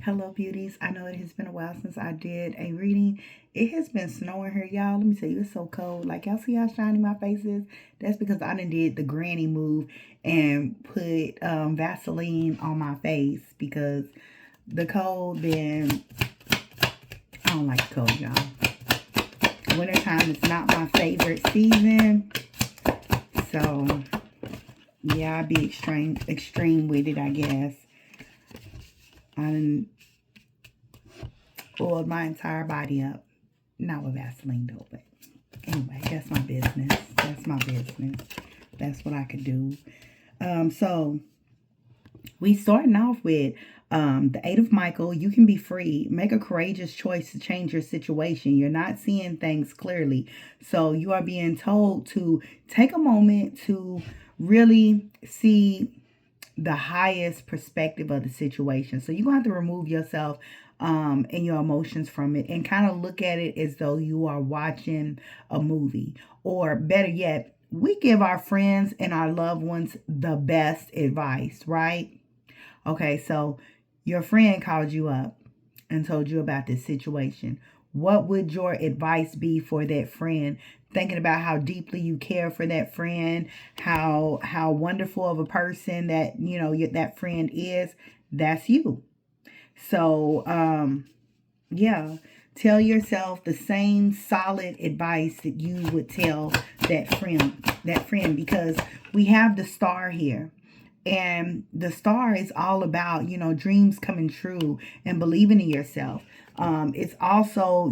Hello, beauties. I know it has been a while since I did a reading. It has been snowing here, y'all. Let me tell you, it's so cold. Like, y'all see how shiny my face is? That's because I done did the granny move and put Vaseline on my face because the cold been, I don't like the cold, y'all. Wintertime is not my favorite season. So, yeah, I'll be extreme with it, I guess. I done oiled my entire body up. Not with Vaseline though, but anyway, that's my business. That's my business. That's what I could do. So we starting off with the Eight of Michael. You can be free. Make a courageous choice to change your situation. You're not seeing things clearly. So you are being told to take a moment to really see the highest perspective of the situation. So you're going to have to remove yourself and your emotions from it and kind of look at it as though you are watching a movie. Or better yet, we give our friends and our loved ones the best advice, right? Okay, so your friend called you up and told you about this situation. What would your advice be for that friend? Thinking about how deeply you care for that friend, how wonderful of a person that that friend is. That's you. So yeah, tell yourself the same solid advice that you would tell that friend, because we have the star here. And the star is all about, dreams coming true and believing in yourself. It's also,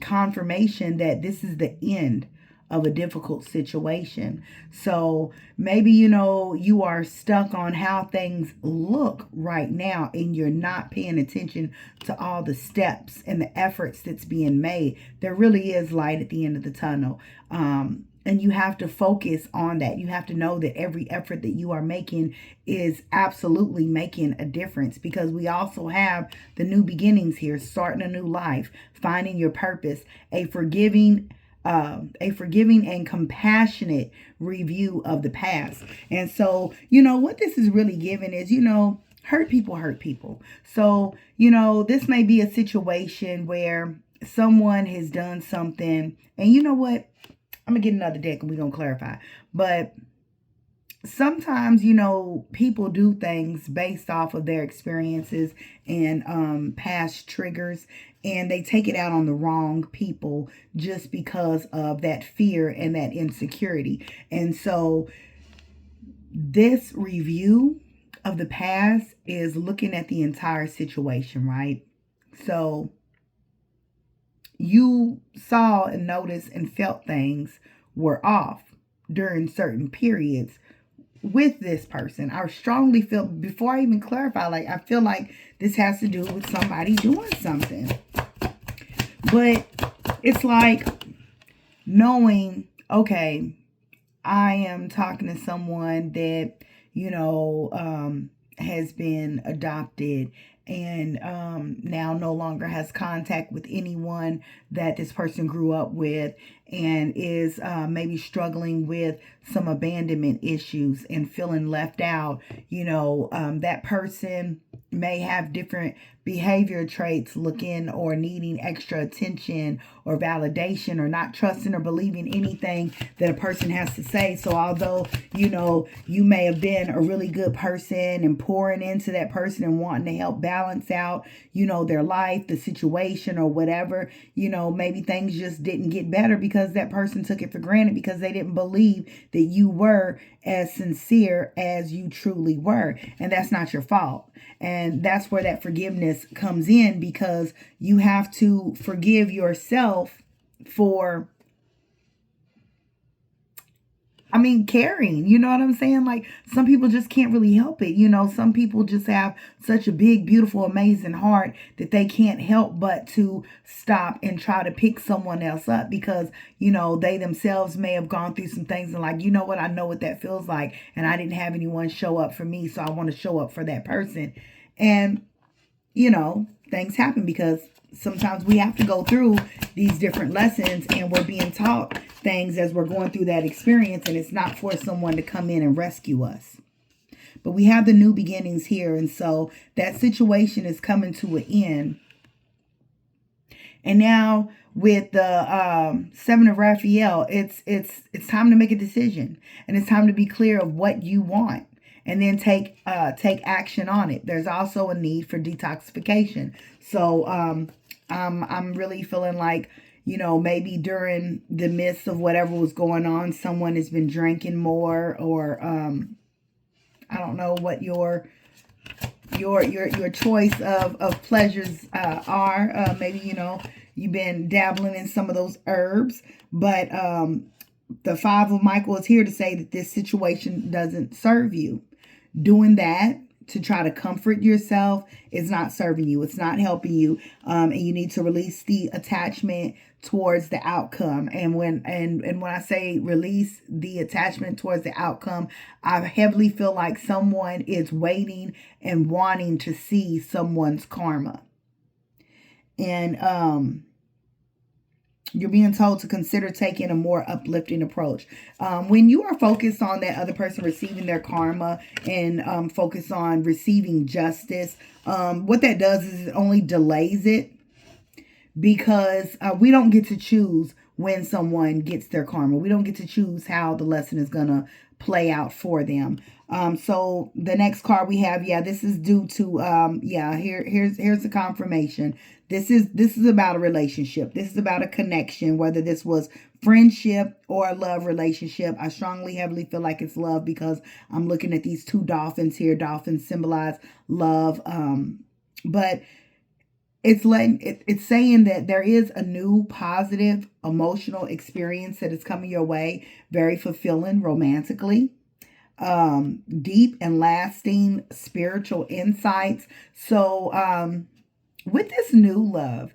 confirmation that this is the end of a difficult situation. So maybe, you are stuck on how things look right now and you're not paying attention to all the steps and the efforts that's being made. There really is light at the end of the tunnel. And you have to focus on that. You have to know that every effort that you are making is absolutely making a difference, because we also have the new beginnings here, starting a new life, finding your purpose, a forgiving and compassionate review of the past. And so, what this is really giving is, hurt people hurt people. So, this may be a situation where someone has done something, and you know what? I'm going to get another deck and we're going to clarify. But sometimes, people do things based off of their experiences and past triggers, and they take it out on the wrong people just because of that fear and that insecurity. And so this review of the past is looking at the entire situation, right? So you saw and noticed and felt things were off during certain periods with this person. I strongly feel, before I even clarify, I feel like this has to do with somebody doing something. But it's like knowing, okay, I am talking to someone that, has been adopted and now no longer has contact with anyone that this person grew up with, and is maybe struggling with some abandonment issues and feeling left out. That person may have different behavior traits, looking or needing extra attention or validation, or not trusting or believing anything that a person has to say. So although, you may have been a really good person and pouring into that person and wanting to help balance out, their life, the situation, or whatever, maybe things just didn't get better because that person took it for granted, because they didn't believe that you were as sincere as you truly were. And that's not your fault. And that's where that forgiveness comes in, because you have to forgive yourself for, caring. You know what I'm saying? Like, some people just can't really help it. Some people just have such a big, beautiful, amazing heart that they can't help but to stop and try to pick someone else up, because, they themselves may have gone through some things and like, what? I know what that feels like. And I didn't have anyone show up for me. So I want to show up for that person. And, things happen because sometimes we have to go through these different lessons, and we're being taught things as we're going through that experience, and it's not for someone to come in and rescue us. But we have the new beginnings here. And so that situation is coming to an end. And now with the Seven of Raphael, it's time to make a decision, and it's time to be clear of what you want, and then take action on it. There's also a need for detoxification. So I'm really feeling like, maybe during the midst of whatever was going on, someone has been drinking more, or I don't know what your choice of pleasures are. Maybe you've been dabbling in some of those herbs, but the Five of Michael is here to say that this situation doesn't serve you. Doing that to try to comfort yourself is not serving you. It's not helping you, and you need to release the attachment towards the outcome. And when I say release the attachment towards the outcome, I heavily feel like someone is waiting and wanting to see someone's karma. And you're being told to consider taking a more uplifting approach. When you are focused on that other person receiving their karma and focus on receiving justice, what that does is it only delays it, because we don't get to choose when someone gets their karma. We don't get to choose how the lesson is going to play out for them. So the next card we have, this is due to, here's the confirmation. This is about a relationship. This is about a connection, whether this was friendship or a love relationship. I strongly, heavily feel like it's love, because I'm looking at these two dolphins here. Dolphins symbolize love. But it's saying that there is a new positive emotional experience that is coming your way, very fulfilling romantically, deep and lasting spiritual insights. So with this new love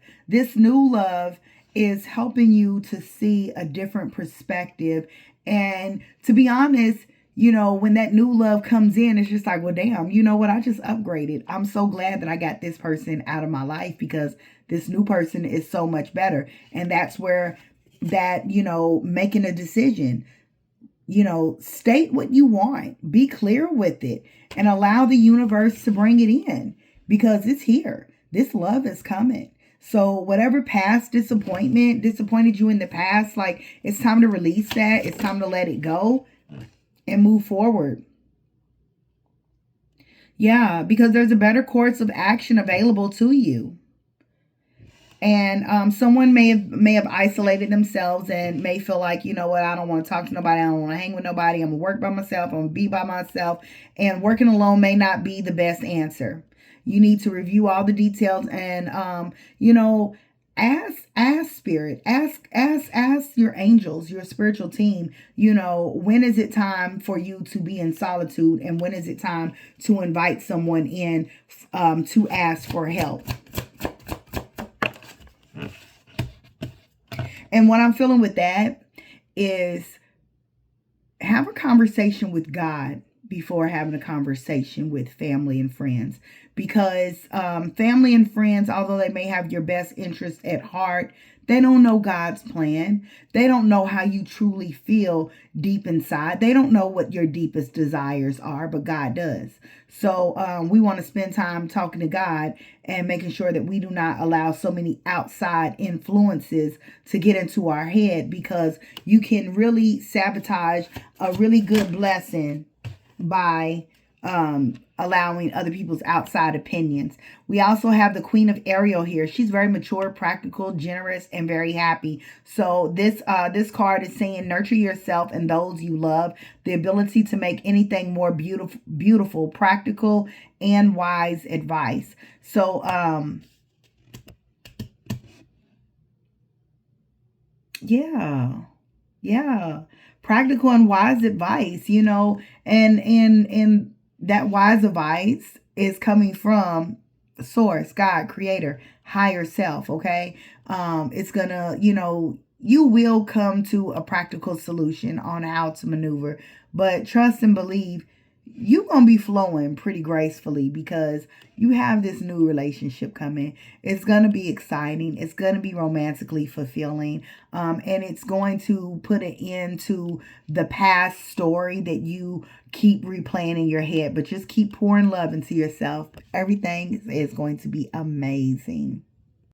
is helping you to see a different perspective. And to be honest, when that new love comes in, it's just like, well, damn, you know what? I just upgraded. I'm so glad that I got this person out of my life, because this new person is so much better. And that's where that, making a decision, state what you want, be clear with it, and allow the universe to bring it in, because it's here. This love is coming. So whatever past disappointed you in the past, like, it's time to release that. It's time to let it go and move forward. Yeah, because there's a better course of action available to you. And someone may have isolated themselves and may feel like, you know what, I don't want to talk to nobody. I don't want to hang with nobody. I'm going to work by myself. I'm going to be by myself. And working alone may not be the best answer. You need to review all the details and, ask spirit, ask your angels, your spiritual team, when is it time for you to be in solitude, and when is it time to invite someone in to ask for help. And what I'm feeling with that is, have a conversation with God before having a conversation with family and friends, because family and friends, although they may have your best interest at heart, they don't know God's plan. They don't know how you truly feel deep inside. They don't know what your deepest desires are, but God does. So we want to spend time talking to God and making sure that we do not allow so many outside influences to get into our head, because you can really sabotage a really good blessing by allowing other people's outside opinions. We also have the Queen of Ariel here. She's very mature, practical, generous, and very happy. So this card is saying, nurture yourself and those you love. The ability to make anything more beautiful, practical, and wise advice. So yeah, practical and wise advice, and that wise advice is coming from source, God, creator, higher self. Okay. It's gonna, you will come to a practical solution on how to maneuver, but trust and believe, you're going to be flowing pretty gracefully because you have this new relationship coming. It's going to be exciting. It's going to be romantically fulfilling. And it's going to put an end to the past story that you keep replaying in your head. But just keep pouring love into yourself. Everything is going to be amazing.